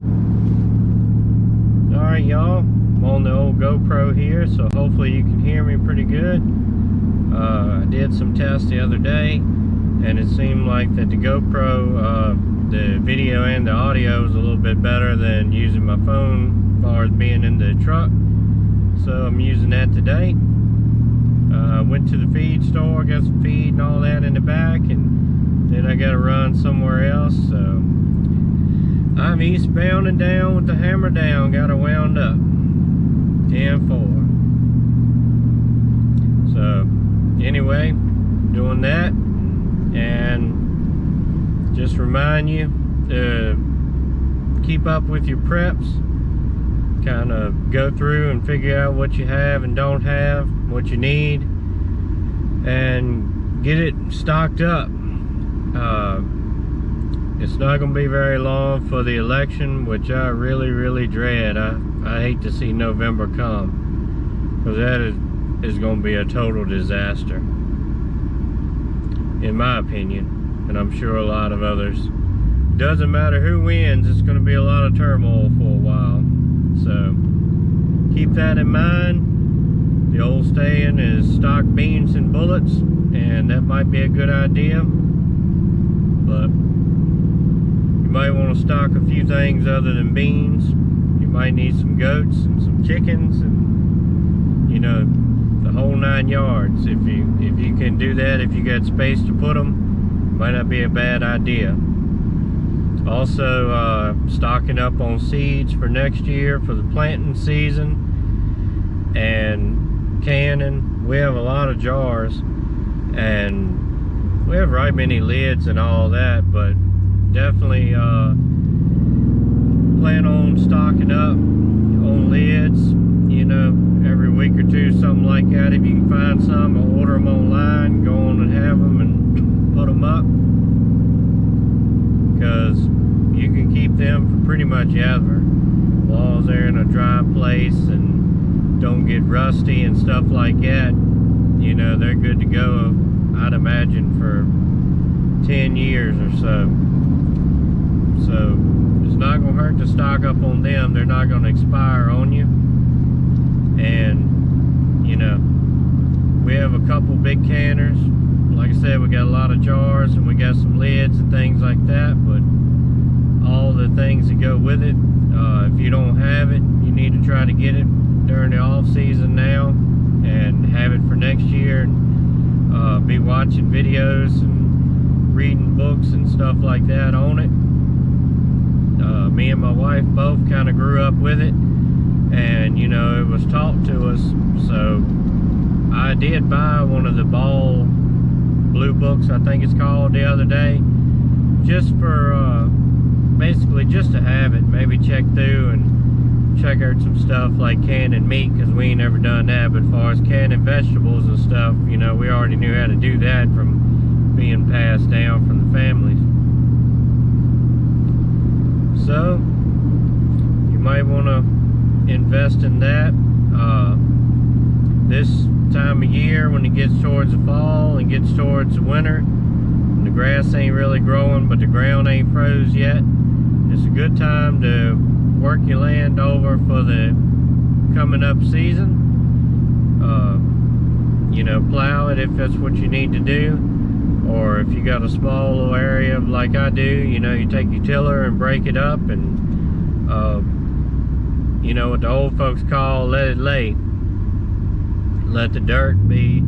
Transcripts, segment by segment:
Alright y'all, I'm on the old GoPro here, so hopefully you can hear me pretty good. I did some tests the other day, and it seemed like that the GoPro, the video and the audio is a little bit better than using my phone as far as being in the truck. So I'm using that today. Went to the feed store, got some feed and all that in the back, and then I got to run somewhere else. So I'm eastbound and down with the hammer down, got her wound up. 10-4. So anyway, doing that, and just remind you to keep up with your preps, kind of go through and figure out what you have and don't have, what you need, and get it stocked up. It's not going to be very long for the election, which I really dread. I hate to see November come, because that is going to be a total disaster, in my opinion, and I'm sure a lot of others. Doesn't matter who wins, it's going to be a lot of turmoil for a while. So keep that in mind. The old saying is stock beans and bullets, and that might be a good idea, but you might want to stock a few things other than beans. You might need some goats and some chickens, and you know, the whole 9 yards. If you can do that, if you got space to put them, might not be a bad idea. Also, stocking up on seeds for next year for the planting season, and canning. We have a lot of jars, and we have right many lids and all that, but definitely plan on stocking up on lids, you know, every week or two, something like that. If you can find some, or order them online, go on and have them and put them up, because you can keep them for pretty much ever, as long as they're in a dry place and don't get rusty and stuff like that. You know, they're good to go, I'd imagine, for 10 years or so. So it's not going to hurt to stock up on them. They're not going to expire on you. And you know, we have a couple big canners. Like I said, we got a lot of jars, and we got some lids and things like that, but all the things that go with it, if you don't have it, you need to try to get it during the off season now, and have it for next year, and be watching videos and reading books and stuff like that on it. Me and my wife both kind of grew up with it, and you know, it was taught to us. So I did buy one of the Ball Blue books, I think it's called, the other day, just for basically just to have it, maybe check through and check out some stuff like canning meat, because we ain't never done that. But as far as canning vegetables and stuff, you know, we already knew how to do that from being passed down from the families. So you might want to invest in that this time of year, when it gets towards the fall and gets towards the winter, and the grass ain't really growing but the ground ain't froze yet. It's a good time to work your land over for the coming up season. You know, plow it if that's what you need to do, or if you got a small little area like I do, you know, you take your tiller and break it up, and you know what the old folks call let it lay. Let the dirt be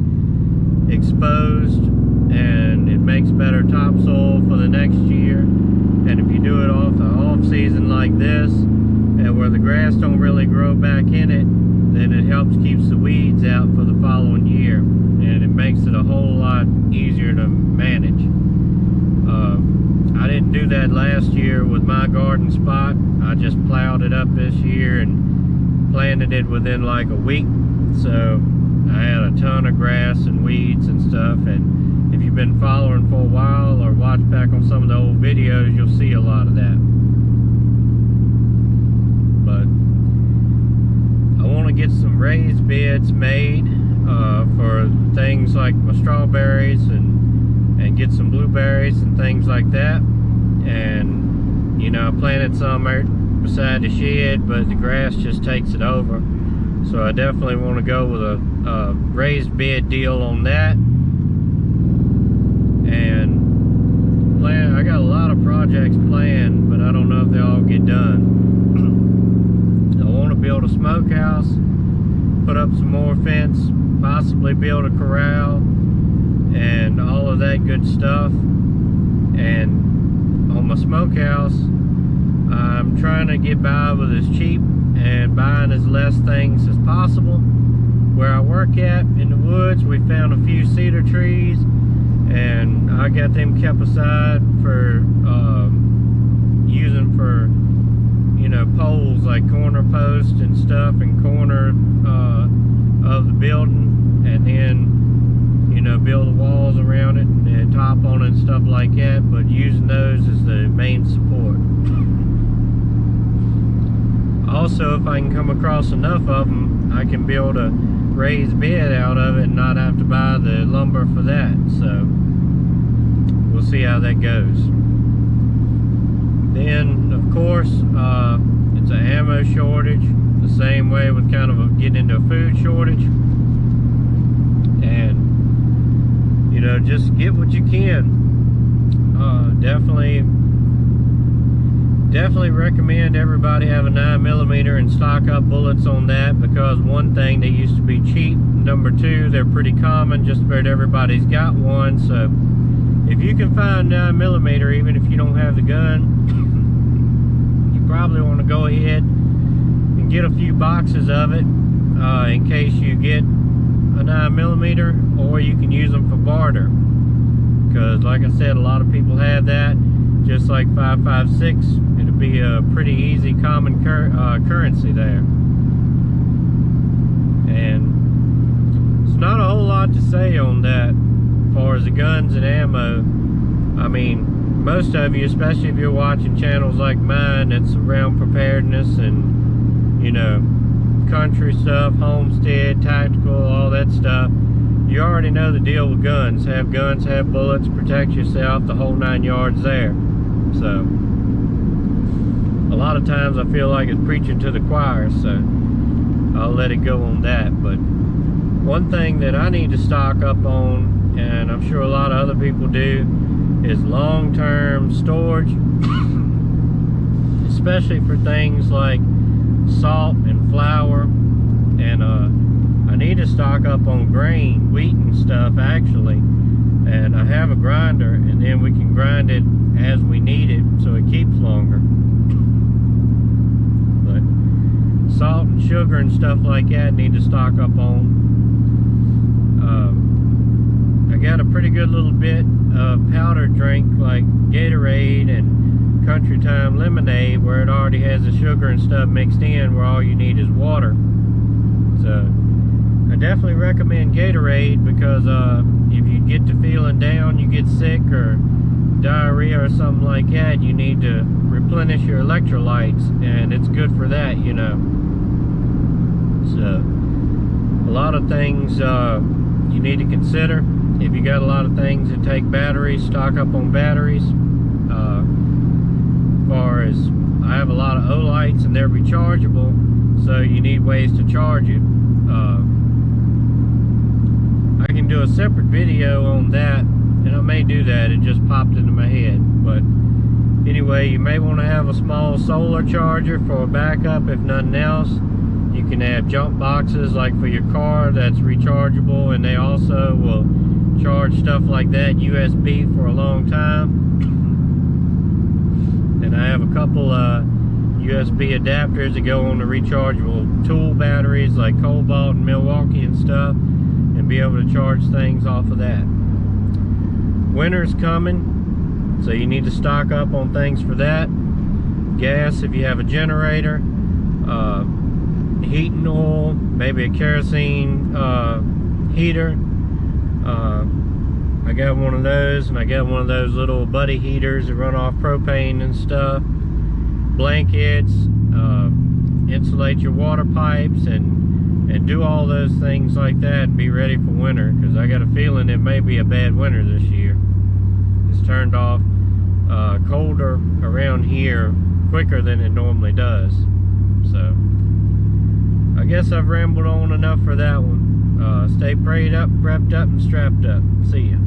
exposed, and it makes better topsoil for the next year. And if you do it off the off season like this, and where the grass don't really grow back in it, then it helps keeps the weeds out for the following year, and it makes it a whole lot easier to manage. I didn't do that last year with my garden spot. I just plowed it up this year and planted it within like a week. So I had a ton of grass and weeds and stuff, and if you've been following for a while or watched back on some of the old videos, you'll see a lot of that. But I want to get some raised beds made for things like my strawberries, and get some blueberries and things like that. And you know, I planted some beside the shed, but the grass just takes it over. So I definitely want to go with a raised bed deal on that. And I got a lot of projects planned, but I don't know if they all get done. I want to build a smokehouse, put up some more fence, possibly build a corral, and all of that good stuff. And on my smokehouse, I'm trying to get by with as cheap and buying as less things as possible. Where I work at in the woods, we found a few cedar trees, and I got them kept aside for using for, you know, poles, like corner posts and stuff, and corner of the building, and then, you know, build the walls around it and top on it and stuff like that, but using those as the main support. Also, if I can come across enough of them, I can build a raised bed out of it and not have to buy the lumber for that. So we'll see how that goes. Then, of course, it's an ammo shortage, the same way with kind of getting into a food shortage. And, you know, just get what you can. Definitely recommend everybody have a 9mm and stock up bullets on that, because one thing, they used to be cheap. Number two, they're pretty common. Just about everybody's got one. So if you can find 9mm, even if you don't have the gun, you probably want to go ahead and get a few boxes of it in case you get a 9mm, or you can use them for barter, because like I said, a lot of people have that. Just like 5.56, it'll be a pretty easy common currency there. And it's not a whole lot to say on that as far as the guns and ammo. I mean, most of you, especially if you're watching channels like mine that's around preparedness and, you know, country stuff, homestead, tactical, all that stuff, you already know the deal with guns. Have guns, have bullets, protect yourself, the whole 9 yards there. So a lot of times I feel like it's preaching to the choir, so I'll let it go on that. But one thing that I need to stock up on, and I'm sure a lot of other people do, is long-term storage, especially for things like salt and flour. And I need to stock up on grain, wheat and stuff, actually. And I have a grinder, and then we can grind it as we need it, so it keeps longer. But salt and sugar and stuff like that, I need to stock up on. I got a pretty good little bit of powdered drink like Gatorade and Country Time lemonade, where it already has the sugar and stuff mixed in, where all you need is water. So I definitely recommend Gatorade, because if you get to feeling down, you get sick or diarrhea or something like that, you need to replenish your electrolytes, and it's good for that, you know. So a lot of things you need to consider. If you got a lot of things that take batteries, stock up on batteries. As far as, I have a lot of Olights and they're rechargeable, so you need ways to charge it. I can do a separate video on that, and I may do that. It just popped into my head. But anyway, you may want to have a small solar charger for a backup, if nothing else. You can have jump boxes like for your car that's rechargeable, and they also will charge stuff like that USB for a long time. And I have a couple USB adapters that go on the rechargeable tool batteries like Cobalt and Milwaukee and stuff, and be able to charge things off of that. Winter's coming, so you need to stock up on things for that. Gas if you have a generator, heating oil, maybe a kerosene heater. I got one of those, and I got one of those little buddy heaters that run off propane and stuff. Blankets, insulate your water pipes, and do all those things like that, and be ready for winter, because I got a feeling it may be a bad winter this year. It's turned off colder around here quicker than it normally does. guess I've rambled on enough for that one. Stay prayed up, prepped up, and strapped up. See ya.